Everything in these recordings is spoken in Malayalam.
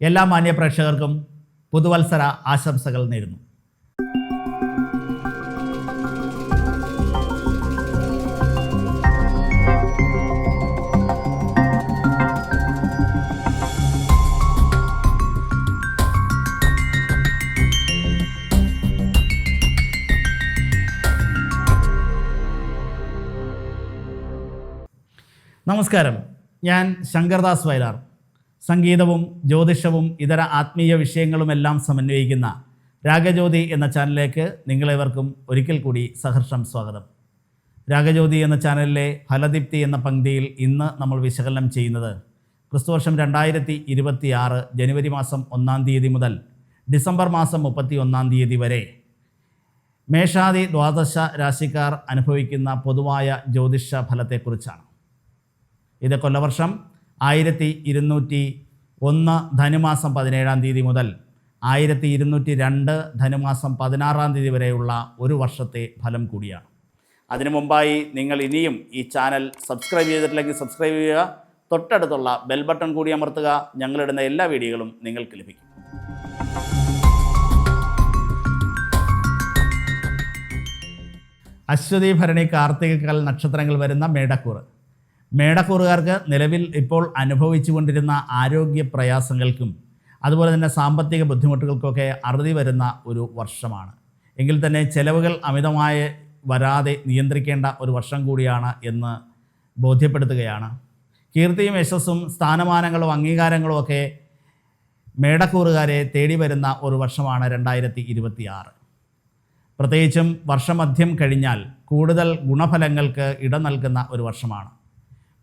എല്ലാ മാന്യ പ്രേക്ഷകർക്കും പുതുവത്സര ആശംസകൾ നേരുന്നു. നമസ്കാരം, ഞാൻ ശങ്കർദാസ് വയലാർ. സംഗീതവും ജ്യോതിഷവും ഇതര ആത്മീയ വിഷയങ്ങളുമെല്ലാം സമന്വയിക്കുന്ന രാഗജ്യോതി എന്ന ചാനലിലേക്ക് നിങ്ങളേവർക്കും ഒരിക്കൽ കൂടി സഹർഷം സ്വാഗതം. രാഗജ്യോതി എന്ന ചാനലിലെ ഫലദീപ്തി എന്ന പങ്ക്തിയിൽ ഇന്ന് നമ്മൾ വിശകലനം ചെയ്യുന്നത് ക്രിസ്തുവർഷം 2026 ജനുവരി മാസം 1-ാം തീയതി മുതൽ ഡിസംബർ മാസം 31-ാം തീയതി വരെ മേഷാദി ദ്വാദശ രാശിക്കാർ അനുഭവിക്കുന്ന പൊതുവായ ജ്യോതിഷ ഫലത്തെക്കുറിച്ചാണ്. ഇത് കൊല്ലവർഷം 1201 ധനുമാസം 17-ാം തീയതി മുതൽ 1202 ധനുമാസം 16-ാം തീയതി വരെയുള്ള ഒരു വർഷത്തെ ഫലം കൂടിയാണ്. അതിനു മുമ്പായി നിങ്ങൾ ഇനിയും ഈ ചാനൽ സബ്സ്ക്രൈബ് ചെയ്തിട്ടില്ലെങ്കിൽ സബ്സ്ക്രൈബ് ചെയ്യുക, തൊട്ടടുത്തുള്ള ബെൽ ബട്ടൺ കൂടി അമർത്തുക. ഞങ്ങളിടുന്ന എല്ലാ വീഡിയോകളും നിങ്ങൾക്ക് ലഭിക്കും. അശ്വതി, ഭരണി, കാർത്തിക നക്ഷത്രങ്ങൾ വരുന്ന മേടക്കൂറുകാർക്ക് നിലവിൽ ഇപ്പോൾ അനുഭവിച്ചുകൊണ്ടിരുന്ന ആരോഗ്യ പ്രയാസങ്ങൾക്കും അതുപോലെ തന്നെ സാമ്പത്തിക ബുദ്ധിമുട്ടുകൾക്കൊക്കെ അറുതി വരുന്ന ഒരു വർഷമാണ്. എങ്കിൽ തന്നെ ചെലവുകൾ അമിതമായി വരാതെ നിയന്ത്രിക്കേണ്ട ഒരു വർഷം കൂടിയാണ് എന്ന് ബോധ്യപ്പെടുത്തുകയാണ്. കീർത്തിയും യശസ്സും സ്ഥാനമാനങ്ങളും അംഗീകാരങ്ങളും ഒക്കെ മേടക്കൂറുകാരെ തേടി വരുന്ന ഒരു വർഷമാണ് 2026. പ്രത്യേകിച്ചും വർഷമധ്യം കഴിഞ്ഞാൽ കൂടുതൽ ഗുണഫലങ്ങൾക്ക് ഇടം നൽകുന്ന ഒരു വർഷമാണ്.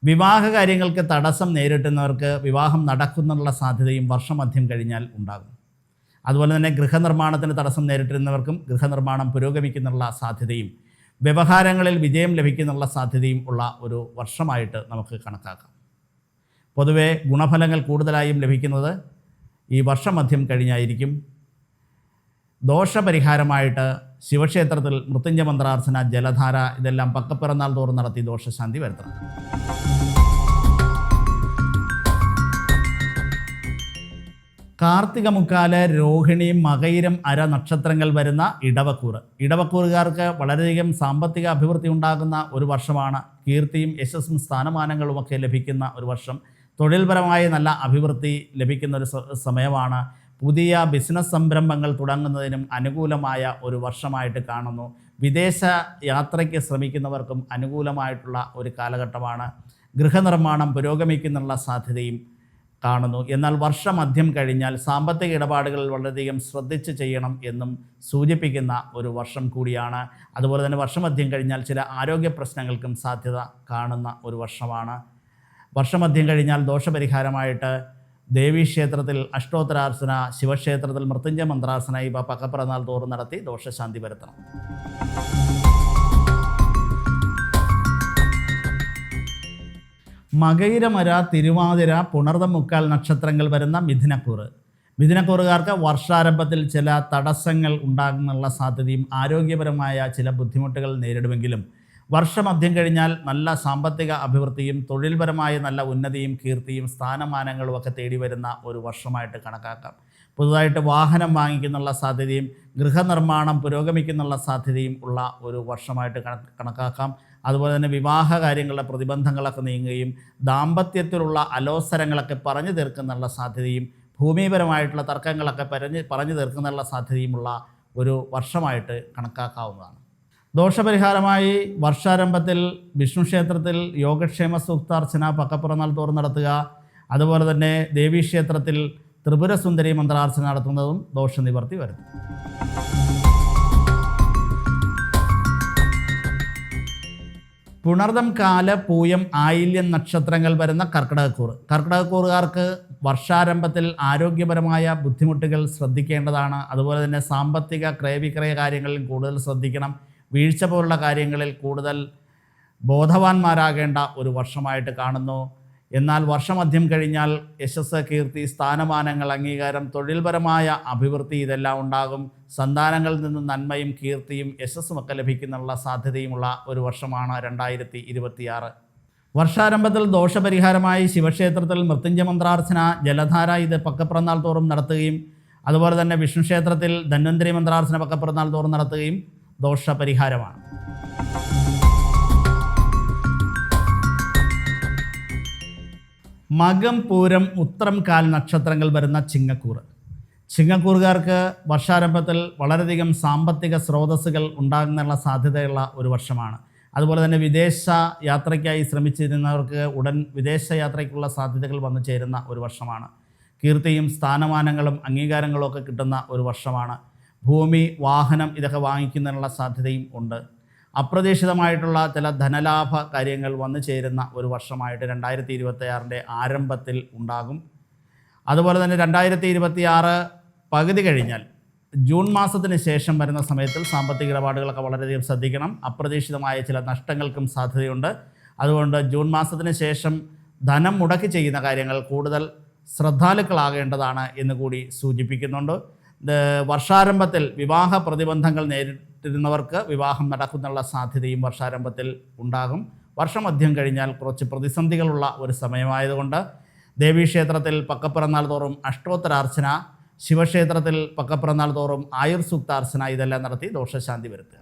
വിവാഹ കാര്യങ്ങൾക്ക് തടസ്സം നേരിട്ടുന്നവർക്ക് വിവാഹം നടക്കുന്നുള്ള സാധ്യതയും വർഷമധ്യം കഴിഞ്ഞാൽ ഉണ്ടാകും. അതുപോലെ തന്നെ ഗൃഹനിർമ്മാണത്തിന് തടസ്സം നേരിട്ടിരുന്നവർക്കും ഗൃഹനിർമ്മാണം പുരോഗമിക്കുന്നുള്ള സാധ്യതയും വ്യവഹാരങ്ങളിൽ വിജയം ലഭിക്കുന്നുള്ള സാധ്യതയും ഉള്ള ഒരു വർഷമായിട്ട് നമുക്ക് കണക്കാക്കാം. പൊതുവെ ഗുണഫലങ്ങൾ കൂടുതലായും ലഭിക്കുന്നത് ഈ വർഷമധ്യം കഴിഞ്ഞായിരിക്കും. ദോഷപരിഹാരമായിട്ട് ശിവക്ഷേത്രത്തിൽ മൃത്യുഞ്ജയ മന്ത്രാർച്ചന, ജലധാര ഇതെല്ലാം പക്കപ്പിറന്നാൾ തോറും നടത്തി ദോഷശാന്തി വരുത്തണം. കാർത്തിക മുക്കാല്, രോഹിണി, മകയിരം, അര നക്ഷത്രങ്ങൾ വരുന്ന ഇടവക്കൂറുകാർക്ക് വളരെയധികം സാമ്പത്തിക അഭിവൃദ്ധി ഉണ്ടാകുന്ന ഒരു വർഷമാണ്. കീർത്തിയും യശസ്സും സ്ഥാനമാനങ്ങളുമൊക്കെ ലഭിക്കുന്ന ഒരു വർഷം. തൊഴിൽപരമായ നല്ല അഭിവൃദ്ധി ലഭിക്കുന്ന ഒരു സമയമാണ്. പുതിയ ബിസിനസ് സംരംഭങ്ങൾ തുടങ്ങുന്നതിനും അനുകൂലമായ ഒരു വർഷമായിട്ട് കാണുന്നു. വിദേശ യാത്രയ്ക്ക് ശ്രമിക്കുന്നവർക്കും അനുകൂലമായിട്ടുള്ള ഒരു കാലഘട്ടമാണ്. ഗൃഹനിർമ്മാണം പുരോഗമിക്കുന്നുള്ള സാധ്യതയും കാണുന്നു. എന്നാൽ വർഷമധ്യം കഴിഞ്ഞാൽ സാമ്പത്തിക ഇടപാടുകളിൽ വളരെയധികം ശ്രദ്ധിച്ച് ചെയ്യണം എന്നും സൂചിപ്പിക്കുന്ന ഒരു വർഷം കൂടിയാണ്. അതുപോലെ തന്നെ വർഷമധ്യം കഴിഞ്ഞാൽ ചില ആരോഗ്യ പ്രശ്നങ്ങൾക്കും സാധ്യത കാണുന്ന ഒരു വർഷമാണ്. വർഷമധ്യം കഴിഞ്ഞാൽ ദോഷപരിഹാരമായിട്ട് ദേവീക്ഷേത്രത്തിൽ അഷ്ടോത്തരാർച്ചന, ശിവക്ഷേത്രത്തിൽ മൃത്യുഞ്ജയ മന്ത്രാർച്ചന ഇവ പക്കപ്പിറന്നാൾ തോറും നടത്തി ദോഷശാന്തി വരുത്തണം. മകയിരമര, തിരുവാതിര, പുണർതം മുക്കാൽ നക്ഷത്രങ്ങൾ വരുന്ന മിഥുനക്കൂറുകാർക്ക് വർഷാരംഭത്തിൽ ചില തടസ്സങ്ങൾ ഉണ്ടാകുന്നുള്ള സാധ്യതയും ആരോഗ്യപരമായ ചില ബുദ്ധിമുട്ടുകൾ നേരിടുമെങ്കിലും വർഷമധ്യം കഴിഞ്ഞാൽ നല്ല സാമ്പത്തിക അഭിവൃദ്ധിയും തൊഴിൽപരമായ നല്ല ഉന്നതിയും കീർത്തിയും സ്ഥാനമാനങ്ങളും ഒക്കെ തേടി വരുന്ന ഒരു വർഷമായിട്ട് കണക്കാക്കാം. പുതുതായിട്ട് വാഹനം വാങ്ങിക്കുന്നുള്ള സാധ്യതയും ഗൃഹനിർമ്മാണം പുരോഗമിക്കുന്നുള്ള സാധ്യതയും ഉള്ള ഒരു വർഷമായിട്ട് കണക്കാക്കാം. അതുപോലെ തന്നെ വിവാഹ കാര്യങ്ങളുടെ പ്രതിബന്ധങ്ങളൊക്കെ നീങ്ങുകയും ദാമ്പത്യത്തിലുള്ള അലോസരങ്ങളൊക്കെ പറഞ്ഞു തീർക്കുന്നുള്ള സാധ്യതയും ഭൂമിപരമായിട്ടുള്ള തർക്കങ്ങളൊക്കെ പറഞ്ഞു തീർക്കുന്നുള്ള സാധ്യതയുമുള്ള ഒരു വർഷമായിട്ട് കണക്കാക്കാവുന്നതാണ്. ദോഷപരിഹാരമായി വർഷാരംഭത്തിൽ വിഷ്ണു ക്ഷേത്രത്തിൽ യോഗക്ഷേമ സൂക്താർച്ചന പക്കപ്പിറന്നാൾ തോറും നടത്തുക. അതുപോലെ തന്നെ ദേവീക്ഷേത്രത്തിൽ ത്രിപുരസുന്ദരി മന്ത്രാർച്ചന നടത്തുന്നതും ദോഷനിവർത്തി വരുന്നു. പുണർതം, കാല, പൂയം, ആയില്യം നക്ഷത്രങ്ങൾ വരുന്ന കർക്കിടകക്കൂറുകാർക്ക് വർഷാരംഭത്തിൽ ആരോഗ്യപരമായ ബുദ്ധിമുട്ടുകൾ ശ്രദ്ധിക്കേണ്ടതാണ്. അതുപോലെ തന്നെ സാമ്പത്തിക ക്രയവിക്രയ കാര്യങ്ങളിൽ കൂടുതൽ ശ്രദ്ധിക്കണം. വീഴ്ച പോലുള്ള കാര്യങ്ങളിൽ കൂടുതൽ ബോധവാന്മാരാകേണ്ട ഒരു വർഷമായിട്ട് കാണുന്നു. എന്നാൽ വർഷമധ്യം കഴിഞ്ഞാൽ യശസ്, കീർത്തി, സ്ഥാനമാനങ്ങൾ, അംഗീകാരം, തൊഴിൽപരമായ അഭിവൃദ്ധി ഇതെല്ലാം ഉണ്ടാകും. സന്താനങ്ങളിൽ നിന്ന് നന്മയും കീർത്തിയും യശസ്സുമൊക്കെ ലഭിക്കുന്നുള്ള സാധ്യതയുമുള്ള ഒരു വർഷമാണ് 2026. വർഷാരംഭത്തിൽ ദോഷപരിഹാരമായി ശിവക്ഷേത്രത്തിൽ മൃത്യുഞ്ജയ മന്ത്രാർച്ചന, ജലധാര ഇത് പക്കപ്പിറന്നാൾ തോറും നടത്തുകയും അതുപോലെ തന്നെ വിഷ്ണു ക്ഷേത്രത്തിൽ ധന്വന്തരി മന്ത്രാർച്ചന പക്കപ്പിറന്നാൾ തോറും നടത്തുകയും ദോഷപരിഹാരമാണ്. മകം, പൂരം, ഉത്രം കാൽ നക്ഷത്രങ്ങൾ വരുന്ന ചിങ്ങക്കൂറ്. ചിങ്ങക്കൂറുകാർക്ക് വർഷാരംഭത്തിൽ വളരെയധികം സാമ്പത്തിക സ്രോതസ്സുകൾ ഉണ്ടാകുന്നുള്ള സാധ്യതയുള്ള ഒരു വർഷമാണ്. അതുപോലെ തന്നെ വിദേശ യാത്രയ്ക്കായി ശ്രമിച്ചിരുന്നവർക്ക് ഉടൻ വിദേശ യാത്രയ്ക്കുള്ള സാധ്യതകൾ വന്നു ചേരുന്ന ഒരു വർഷമാണ്. കീർത്തിയും സ്ഥാനമാനങ്ങളും അംഗീകാരങ്ങളും ഒക്കെ കിട്ടുന്ന ഒരു വർഷമാണ്. ഭൂമി, വാഹനം ഇതൊക്കെ വാങ്ങിക്കുന്നതിനുള്ള സാധ്യതയും ഉണ്ട്. അപ്രതീക്ഷിതമായിട്ടുള്ള ചില ധനലാഭ കാര്യങ്ങൾ വന്നു ചേരുന്ന ഒരു വർഷമായിട്ട് 2026 ആരംഭത്തിൽ ഉണ്ടാകും. അതുപോലെ തന്നെ 2026 പകുതി കഴിഞ്ഞാൽ ജൂൺ മാസത്തിന് ശേഷം വരുന്ന സമയത്തിൽ സാമ്പത്തിക ഇടപാടുകളൊക്കെ വളരെയധികം ശ്രദ്ധിക്കണം. അപ്രതീക്ഷിതമായ ചില നഷ്ടങ്ങൾക്കും സാധ്യതയുണ്ട്. അതുകൊണ്ട് ജൂൺ മാസത്തിന് ശേഷം ധനം മുടക്കി ചെയ്യുന്ന കാര്യങ്ങൾ കൂടുതൽ ശ്രദ്ധാലുക്കളാകേണ്ടതാണ് എന്ന് കൂടി സൂചിപ്പിക്കുന്നുണ്ട്. വർഷാരംഭത്തിൽ വിവാഹ പ്രതിബന്ധങ്ങൾ നേരിട്ടിരുന്നവർക്ക് വിവാഹം നടക്കുന്നുള്ള സാധ്യതയും വർഷാരംഭത്തിൽ ഉണ്ടാകും. വർഷമധ്യം കഴിഞ്ഞാൽ കുറച്ച് പ്രതിസന്ധികളുള്ള ഒരു സമയമായതുകൊണ്ട് ദേവീക്ഷേത്രത്തിൽ പക്കപ്പിറന്നാൾ തോറും അഷ്ടോത്തരാർച്ചന, ശിവക്ഷേത്രത്തിൽ പക്കപ്പിറന്നാൾ തോറും ആയുർ സൂക്താർച്ചന ഇതെല്ലാം നടത്തി ദോഷശാന്തി വരുത്തുക.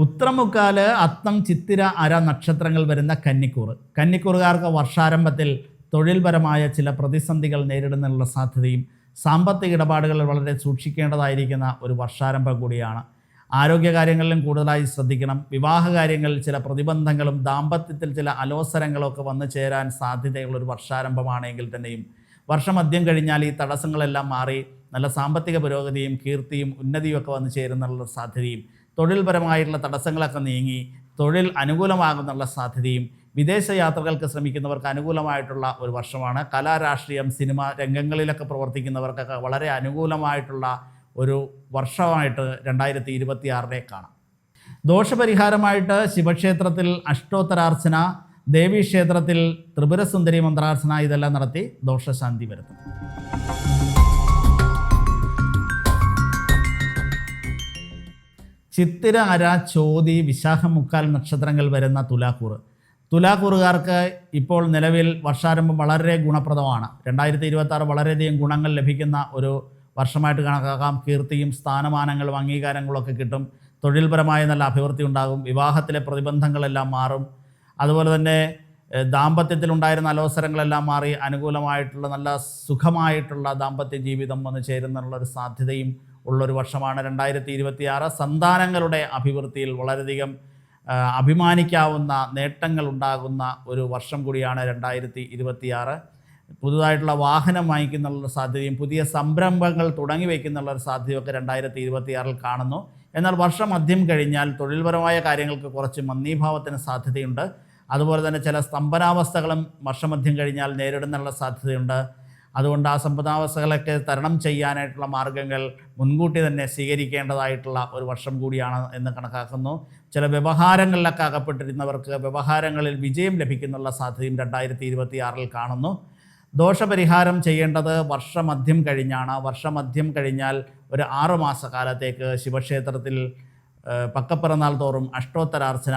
ഉത്രമുക്കാല്, അത്തം, ചിത്തിര, അര നക്ഷത്രങ്ങൾ വരുന്ന കന്നിക്കൂറ്. കന്നിക്കൂറുകാർക്ക് വർഷാരംഭത്തിൽ തൊഴിൽപരമായ ചില പ്രതിസന്ധികൾ നേരിടുന്നതിനുള്ള സാധ്യതയും സാമ്പത്തിക ഇടപാടുകളിൽ വളരെ സൂക്ഷിക്കേണ്ടതായിരിക്കുന്ന ഒരു വർഷാരംഭം കൂടിയാണ്. ആരോഗ്യകാര്യങ്ങളിലും കൂടുതലായി ശ്രദ്ധിക്കണം. വിവാഹകാര്യങ്ങളിൽ ചില പ്രതിബന്ധങ്ങളും ദാമ്പത്യത്തിൽ ചില അലോസരങ്ങളൊക്കെ വന്നു ചേരാൻ സാധ്യതയുള്ളൊരു വർഷാരംഭമാണെങ്കിൽ തന്നെയും വർഷമധ്യം കഴിഞ്ഞാൽ ഈ തടസ്സങ്ങളെല്ലാം മാറി നല്ല സാമ്പത്തിക പുരോഗതിയും കീർത്തിയും ഉന്നതിയും ഒക്കെ വന്നു ചേരുന്നുള്ള സാധ്യതയും തൊഴിൽപരമായിട്ടുള്ള തടസ്സങ്ങളൊക്കെ നീങ്ങി തൊഴിൽ അനുകൂലമാകുന്നുള്ള സാധ്യതയും വിദേശ യാത്രകൾക്ക് ശ്രമിക്കുന്നവർക്ക് അനുകൂലമായിട്ടുള്ള ഒരു വർഷമാണ്. കലാ, രാഷ്ട്രീയം, സിനിമ രംഗങ്ങളിലൊക്കെ പ്രവർത്തിക്കുന്നവർക്കൊക്കെ വളരെ അനുകൂലമായിട്ടുള്ള ഒരു വർഷമായിട്ട് 2026 കാണാം. ദോഷപരിഹാരമായിട്ട് ശിവക്ഷേത്രത്തിൽ അഷ്ടോത്തരാർച്ചന, ദേവീക്ഷേത്രത്തിൽ ത്രിപുരസുന്ദരി മന്ത്രാർച്ചന ഇതെല്ലാം നടത്തി ദോഷശാന്തി വരുത്തും. ചിത്തിര, അര, ചോതി, വിശാഖം, മുക്കാൽ നക്ഷത്രങ്ങൾ വരുന്ന തുലാക്കൂറ്. തുലാക്കൂറുകാർക്ക് ഇപ്പോൾ നിലവിൽ വർഷാരംഭം വളരെ ഗുണപ്രദമാണ്. 2026 വളരെയധികം ഗുണങ്ങൾ ലഭിക്കുന്ന ഒരു വർഷമായിട്ട് കണക്കാക്കാം. കീർത്തിയും സ്ഥാനമാനങ്ങളും അംഗീകാരങ്ങളൊക്കെ കിട്ടും. തൊഴിൽപരമായ നല്ല അഭിവൃദ്ധി ഉണ്ടാകും. വിവാഹത്തിലെ പ്രതിബന്ധങ്ങളെല്ലാം മാറും. അതുപോലെ തന്നെ ദാമ്പത്യത്തിലുണ്ടായിരുന്ന അലോസരങ്ങളെല്ലാം മാറി അനുകൂലമായിട്ടുള്ള നല്ല സുഖമായിട്ടുള്ള ദാമ്പത്യ ജീവിതം വന്നു ചേരുന്നുള്ളൊരു സാധ്യതയും ഉള്ളൊരു വർഷമാണ് 2026. സന്താനങ്ങളുടെ അഭിവൃദ്ധിയിൽ വളരെയധികം അഭിമാനിക്കാവുന്ന നേട്ടങ്ങൾ ഉണ്ടാകുന്ന ഒരു വർഷം കൂടിയാണ് 2026. പുതുതായിട്ടുള്ള വാഹനം വാങ്ങിക്കുന്നുള്ള സാധ്യതയും പുതിയ സംരംഭങ്ങൾ തുടങ്ങി വയ്ക്കുന്നുള്ളൊരു സാധ്യതയൊക്കെ 2026 കാണുന്നു. എന്നാൽ വർഷമധ്യം കഴിഞ്ഞാൽ തൊഴിൽപരമായ കാര്യങ്ങൾക്ക് കുറച്ച് മന്ദീഭാവത്തിന് സാധ്യതയുണ്ട്. അതുപോലെ തന്നെ ചില സ്തംഭനാവസ്ഥകളും വർഷമധ്യം കഴിഞ്ഞാൽ നേരിടുന്നുള്ള സാധ്യതയുണ്ട്. അതുകൊണ്ട് ആ സ്തംഭനാവസ്ഥകളൊക്കെ തരണം ചെയ്യാനായിട്ടുള്ള മാർഗ്ഗങ്ങൾ മുൻകൂട്ടി തന്നെ സ്വീകരിക്കേണ്ടതായിട്ടുള്ള ഒരു വർഷം കൂടിയാണ് എന്ന് കണക്കാക്കുന്നു. ചില വ്യവഹാരങ്ങളിലൊക്കെ അകപ്പെട്ടിരുന്നവർക്ക് വ്യവഹാരങ്ങളിൽ വിജയം ലഭിക്കുന്നുള്ള സാധ്യതയും 2026 കാണുന്നു. ദോഷപരിഹാരം ചെയ്യേണ്ടത് വർഷമധ്യം കഴിഞ്ഞാണ്. വർഷമധ്യം കഴിഞ്ഞാൽ ഒരു 6 മാസക്കാലത്തേക്ക് ശിവക്ഷേത്രത്തിൽ പക്കപ്പിറന്നാൾ തോറും അഷ്ടോത്തരാർച്ചന,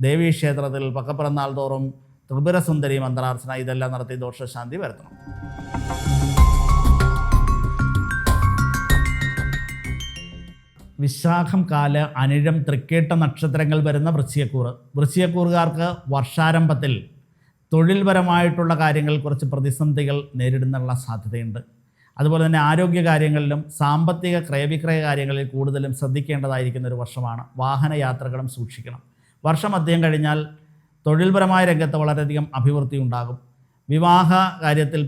ദേവീക്ഷേത്രത്തിൽ പക്കപ്പിറന്നാൾ തോറും ത്രിപുരസുന്ദരി മന്ത്രാർച്ചന ഇതെല്ലാം നടത്തി ദോഷശാന്തി വരുത്തണം. വിശാഖം, കാല്, അനിഴം, തൃക്കേട്ട നക്ഷത്രങ്ങൾ വരുന്ന വൃശ്ചികക്കൂറ്. വൃശ്ചികക്കൂറുകാർക്ക് വർഷാരംഭത്തിൽ തൊഴിൽപരമായിട്ടുള്ള കാര്യങ്ങളിൽ കുറച്ച് പ്രതിസന്ധികൾ നേരിടുന്നുള്ള സാധ്യതയുണ്ട്. അതുപോലെ തന്നെ ആരോഗ്യകാര്യങ്ങളിലും സാമ്പത്തിക ക്രയവിക്രയ കാര്യങ്ങളിൽ കൂടുതലും ശ്രദ്ധിക്കേണ്ടതായിരിക്കുന്ന ഒരു വർഷമാണ്. വാഹനയാത്രകളും സൂക്ഷിക്കണം. വർഷമധ്യം കഴിഞ്ഞാൽ തൊഴിൽപരമായ രംഗത്ത് വളരെയധികം അഭിവൃദ്ധി ഉണ്ടാകും. വിവാഹ കാര്യത്തിൽ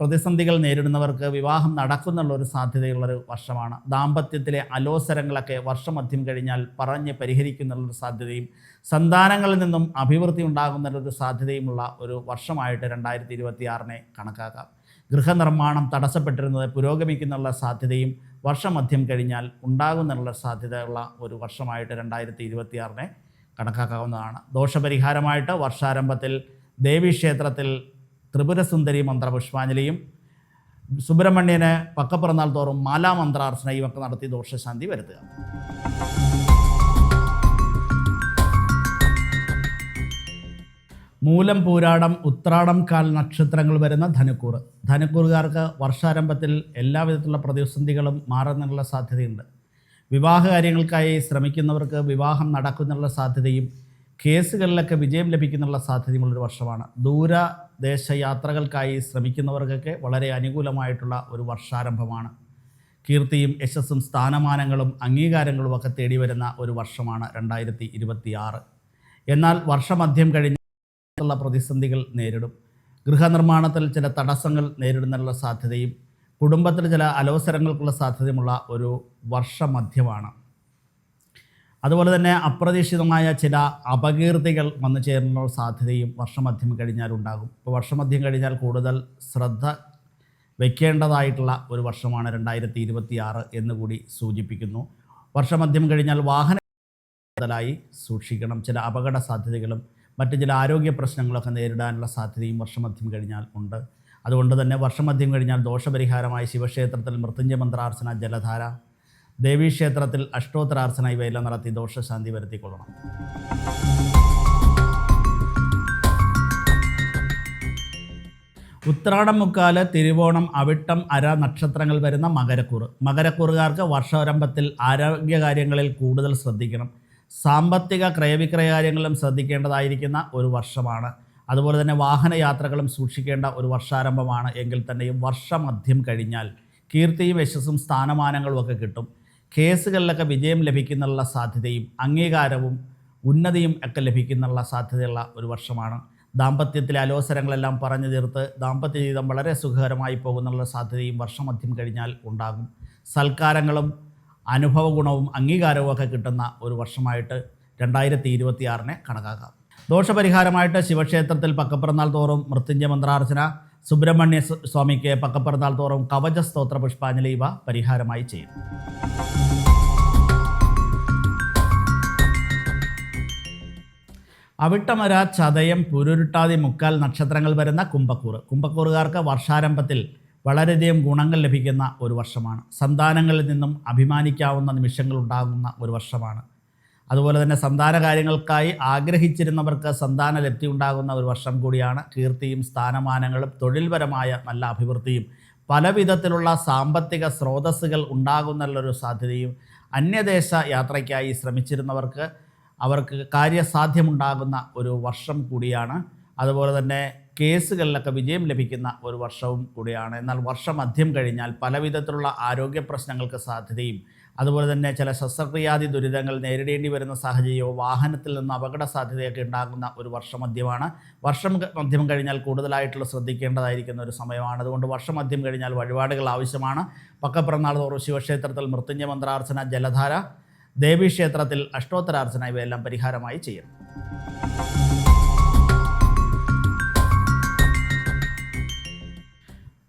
പ്രതിസന്ധികൾ നേരിടുന്നവർക്ക് വിവാഹം നടക്കുന്നുള്ളൊരു സാധ്യതയുള്ളൊരു വർഷമാണ്. ദാമ്പത്യത്തിലെ അലോസരങ്ങളൊക്കെ വർഷമധ്യം കഴിഞ്ഞാൽ പറഞ്ഞ് പരിഹരിക്കുന്നുള്ളൊരു സാധ്യതയും സന്താനങ്ങളിൽ നിന്നും അഭിവൃദ്ധി ഉണ്ടാകുന്നൊരു സാധ്യതയുമുള്ള ഒരു വർഷമായിട്ട് 2026 കണക്കാക്കാം. ഗൃഹനിർമ്മാണം തടസ്സപ്പെട്ടിരുന്നത് പുരോഗമിക്കുന്നുള്ള സാധ്യതയും വർഷമധ്യം കഴിഞ്ഞാൽ ഉണ്ടാകുന്നുള്ള സാധ്യതയുള്ള ഒരു വർഷമായിട്ട് 2026 കണക്കാക്കാവുന്നതാണ്. ദോഷപരിഹാരമായിട്ട് വർഷാരംഭത്തിൽ ദേവീക്ഷേത്രത്തിൽ ത്രിപുരസുന്ദരി മന്ത്രപുഷ്പാഞ്ജലിയും സുബ്രഹ്മണ്യന് പക്കപ്പിറന്നാൾ തോറും മാലാമന്ത്രാർച്ചനയും ഒക്കെ നടത്തി ദോഷശാന്തി വരുത്തുക. മൂലം, പൂരാടം, ഉത്രാടം കാൽ നക്ഷത്രങ്ങൾ വരുന്ന ധനുക്കൂറ്. ധനുക്കൂറുകാർക്ക് വർഷാരംഭത്തിൽ എല്ലാവിധത്തിലുള്ള പ്രതിസന്ധികളും മാറുന്നതിനുള്ള സാധ്യതയുണ്ട്. വിവാഹ കാര്യങ്ങൾക്കായി ശ്രമിക്കുന്നവർക്ക് വിവാഹം നടക്കുന്നുള്ള സാധ്യതയും കേസുകളിലൊക്കെ വിജയം ലഭിക്കുന്നുള്ള സാധ്യതയുമുള്ളൊരു വർഷമാണ്. ദൂരദേശ യാത്രകൾക്കായി ശ്രമിക്കുന്നവർക്കൊക്കെ വളരെ അനുകൂലമായിട്ടുള്ള ഒരു വർഷാരംഭമാണ്. കീർത്തിയും യശസ്സും സ്ഥാനമാനങ്ങളും അംഗീകാരങ്ങളും ഒക്കെ തേടി വരുന്ന ഒരു വർഷമാണ് 2026. എന്നാൽ വർഷമധ്യം കഴിഞ്ഞുള്ള പ്രതിസന്ധികൾ നേരിടും. ഗൃഹനിർമ്മാണത്തിൽ ചില തടസ്സങ്ങൾ നേരിടുന്നുള്ള സാധ്യതയും കുടുംബത്തിൽ ചില അലോസരങ്ങൾക്കുള്ള സാധ്യതയുമുള്ള ഒരു വർഷമധ്യമാണ്. അതുപോലെ തന്നെ അപ്രതീക്ഷിതമായ ചില അപകീർത്തികൾ വന്നു ചേരുന്ന സാധ്യതയും വർഷമധ്യം കഴിഞ്ഞാൽ ഉണ്ടാകും. ഇപ്പോൾ വർഷമധ്യം കഴിഞ്ഞാൽ കൂടുതൽ ശ്രദ്ധ വയ്ക്കേണ്ടതായിട്ടുള്ള ഒരു വർഷമാണ് 2026 എന്നുകൂടി സൂചിപ്പിക്കുന്നു. വർഷമധ്യം കഴിഞ്ഞാൽ വാഹനമായി സൂക്ഷിക്കണം. ചില അപകട സാധ്യതകളും മറ്റ് ചില ആരോഗ്യ പ്രശ്നങ്ങളൊക്കെ നേരിടാനുള്ള സാധ്യതയും വർഷമധ്യം കഴിഞ്ഞാൽ ഉണ്ട്. അതുകൊണ്ട് തന്നെ വർഷമധ്യം കഴിഞ്ഞാൽ ദോഷപരിഹാരമായി ശിവക്ഷേത്രത്തിൽ മൃത്യുഞ്ജയ മന്ത്രാർച്ചന, ജലധാര, ദേവീക്ഷേത്രത്തിൽ അഷ്ടോത്തരാർച്ചന ഇവയെല്ലാം നടത്തി ദോഷശാന്തി വരുത്തിക്കൊള്ളണം. ഉത്രാടം, മുക്കാല്, തിരുവോണം, അവിട്ടം, അര നക്ഷത്രങ്ങൾ വരുന്ന മകരക്കൂറ്. മകരക്കൂറുകാർക്ക് വർഷാരംഭത്തിൽ ആരോഗ്യകാര്യങ്ങളിൽ കൂടുതൽ ശ്രദ്ധിക്കണം. സാമ്പത്തിക ക്രയവിക്രയ കാര്യങ്ങളിലും ശ്രദ്ധിക്കേണ്ടതായിരിക്കുന്ന ഒരു വർഷമാണ്. അതുപോലെ തന്നെ വാഹനയാത്രകളും സൂക്ഷിക്കേണ്ട ഒരു വർഷാരംഭമാണ്. എങ്കിൽ തന്നെയും വർഷമധ്യം കഴിഞ്ഞാൽ കീർത്തിയും യശസ്സും സ്ഥാനമാനങ്ങളും ഒക്കെ കിട്ടും. കേസുകളിലൊക്കെ വിജയം ലഭിക്കുന്നുള്ള സാധ്യതയും അംഗീകാരവും ഉന്നതിയും ഒക്കെ ലഭിക്കുന്നുള്ള സാധ്യതയുള്ള ഒരു വർഷമാണ്. ദാമ്പത്യത്തിലെ അലോസരങ്ങളെല്ലാം പറഞ്ഞു തീർത്ത് ദാമ്പത്യ ജീവിതം വളരെ സുഖകരമായി പോകുന്നുള്ള സാധ്യതയും വർഷമധ്യം കഴിഞ്ഞാൽ ഉണ്ടാകും. സൽക്കാരങ്ങളും അനുഭവ ഗുണവും അംഗീകാരവും ഒക്കെ കിട്ടുന്ന ഒരു വർഷമായിട്ട് 2026 കണക്കാക്കാം. ദോഷപരിഹാരമായിട്ട് ശിവക്ഷേത്രത്തിൽ പക്കപ്പിറന്നാൾ തോറും മൃത്യുഞ്ജയ മന്ത്രാർച്ചന, സുബ്രഹ്മണ്യ സ്വാമിക്ക് പക്കപ്പിറന്നാൾ തോറും കവച സ്തോത്ര പുഷ്പാഞ്ജലി ഇവ പരിഹാരമായി ചെയ്യും. അവിട്ടമര, ചതയം, പുരുരുട്ടാതി, മുക്കാൽ നക്ഷത്രങ്ങൾ വരുന്ന കുംഭക്കൂറ്. കുംഭക്കൂറുകാർക്ക് വർഷാരംഭത്തിൽ വളരെയധികം ഗുണങ്ങൾ ലഭിക്കുന്ന ഒരു വർഷമാണ്. സന്താനങ്ങളിൽ നിന്നും അഭിമാനിക്കാവുന്ന നിമിഷങ്ങൾ ഉണ്ടാകുന്ന ഒരു വർഷമാണ്. അതുപോലെ തന്നെ സന്താന കാര്യങ്ങൾക്കായി ആഗ്രഹിച്ചിരുന്നവർക്ക് സന്താന ലബ്ധി ഉണ്ടാകുന്ന ഒരു വർഷം കൂടിയാണ്. കീർത്തിയും സ്ഥാനമാനങ്ങളും തൊഴിൽപരമായ നല്ല അഭിവൃദ്ധിയും പല വിധത്തിലുള്ള സാമ്പത്തിക സ്രോതസ്സുകൾ ഉണ്ടാകുന്നുള്ളൊരു സാധ്യതയും അന്യദേശ യാത്രയ്ക്കായി ശ്രമിച്ചിരുന്നവർക്ക് അവർക്ക് കാര്യസാധ്യമുണ്ടാകുന്ന ഒരു വർഷം കൂടിയാണ്. അതുപോലെ തന്നെ കേസുകളിലൊക്കെ വിജയം ലഭിക്കുന്ന ഒരു വർഷവും കൂടിയാണ്. എന്നാൽ വർഷമധ്യം കഴിഞ്ഞാൽ പല വിധത്തിലുള്ള ആരോഗ്യ പ്രശ്നങ്ങൾക്ക് സാധ്യതയും അതുപോലെ തന്നെ ചില ശസ്ത്രക്രിയാദി ദുരിതങ്ങൾ നേരിടേണ്ടി വരുന്ന സാഹചര്യവും വാഹനത്തിൽ നിന്ന് അപകട സാധ്യതയൊക്കെ ഉണ്ടാകുന്ന ഒരു വർഷമധ്യമാണ്. വർഷമധ്യം കഴിഞ്ഞാൽ കൂടുതലായിട്ടുള്ള ശ്രദ്ധിക്കേണ്ടതായിരിക്കുന്ന ഒരു സമയമാണ്. അതുകൊണ്ട് വർഷമധ്യം കഴിഞ്ഞാൽ വഴിപാടുകൾ ആവശ്യമാണ്. പക്കപ്പിറന്നാൾ തോറും ശിവക്ഷേത്രത്തിൽ മൃത്യുഞ്ജയ മന്ത്രാർച്ചന, ജലധാര, ദേവീക്ഷേത്രത്തിൽ അഷ്ടോത്തരാർച്ചന ഇവയെല്ലാം പരിഹാരമായി ചെയ്യണം.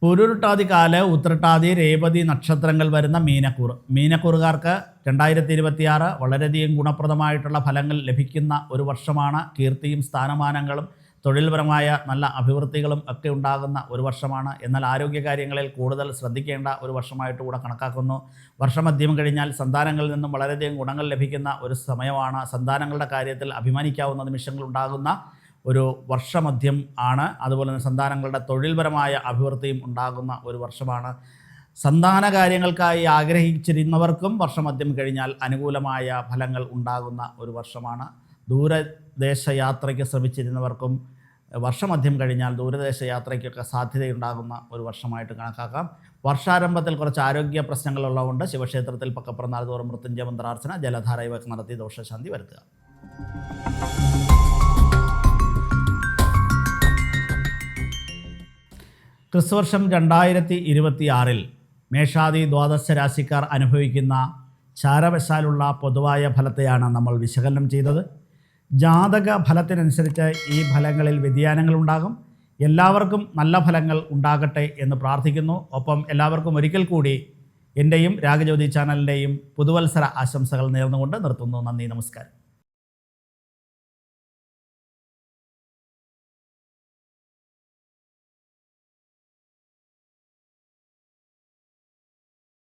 പുരുരുട്ടാതി, കാല്, ഉത്രട്ടാതി, രേവതി നക്ഷത്രങ്ങൾ വരുന്ന മീനക്കൂറ്. മീനക്കൂറുകാർക്ക് 2026 വളരെയധികം ഗുണപ്രദമായിട്ടുള്ള ഫലങ്ങൾ ലഭിക്കുന്ന ഒരു വർഷമാണ്. കീർത്തിയും സ്ഥാനമാനങ്ങളും തൊഴിൽപരമായ നല്ല അഭിവൃദ്ധികളും ഒക്കെ ഉണ്ടാകുന്ന ഒരു വർഷമാണ്. എന്നാൽ ആരോഗ്യകാര്യങ്ങളിൽ കൂടുതൽ ശ്രദ്ധിക്കേണ്ട ഒരു വർഷമായിട്ട് കൂടെ കണക്കാക്കുന്നു. വർഷമധ്യം കഴിഞ്ഞാൽ സന്താനങ്ങളിൽ നിന്നും വളരെയധികം ഗുണങ്ങൾ ലഭിക്കുന്ന ഒരു സമയമാണ്. സന്താനങ്ങളുടെ കാര്യത്തിൽ അഭിമാനിക്കാവുന്ന നിമിഷങ്ങൾ ഉണ്ടാകുന്ന ഒരു വർഷമധ്യം ആണ്. അതുപോലെ തന്നെ സന്താനങ്ങളുടെ തൊഴിൽപരമായ അഭിവൃദ്ധിയും ഉണ്ടാകുന്ന ഒരു വർഷമാണ്. സന്താന കാര്യങ്ങൾക്കായി ആഗ്രഹിച്ചിരുന്നവർക്കും വർഷമധ്യം കഴിഞ്ഞാൽ അനുകൂലമായ ഫലങ്ങൾ ഉണ്ടാകുന്ന ഒരു വർഷമാണ്. ദൂരദേശ യാത്രയ്ക്ക് ശ്രമിച്ചിരുന്നവർക്കും വർഷമധ്യം കഴിഞ്ഞാൽ ദൂരദേശ യാത്രയ്ക്കൊക്കെ സാധ്യതയുണ്ടാകുന്ന ഒരു വർഷമായിട്ട് കണക്കാക്കാം. വർഷാരംഭത്തിൽ കുറച്ച് ആരോഗ്യ പ്രശ്നങ്ങളുള്ളതുകൊണ്ട് ശിവക്ഷേത്രത്തിൽ പക്കപ്പിറന്നാൾ തോറും മൃത്യുഞ്ജയ മന്ത്രാർച്ചന, ജലധാര ഇവയൊക്കെ നടത്തി ദോഷശാന്തി വരുത്തുക. ക്രിസ്തുവർഷം 2026 മേഷാദി ദ്വാദശ രാശിക്കാർ അനുഭവിക്കുന്ന ചാരവശാലുള്ള പൊതുവായ ഫലത്തെയാണ് നമ്മൾ വിശകലനം ചെയ്തത്. ജാതക ഫലത്തിനനുസരിച്ച് ഈ ഫലങ്ങളിൽ വ്യതിയാനങ്ങളുണ്ടാകും. എല്ലാവർക്കും നല്ല ഫലങ്ങൾ ഉണ്ടാകട്ടെ എന്ന് പ്രാർത്ഥിക്കുന്നു. ഒപ്പം എല്ലാവർക്കും ഒരിക്കൽ കൂടി എൻ്റെയും രാഗജ്യോതി ചാനലിൻ്റെയും പുതുവത്സര ആശംസകൾ നേർന്നുകൊണ്ട് നിർത്തുന്നു. നന്ദി, നമസ്കാരം.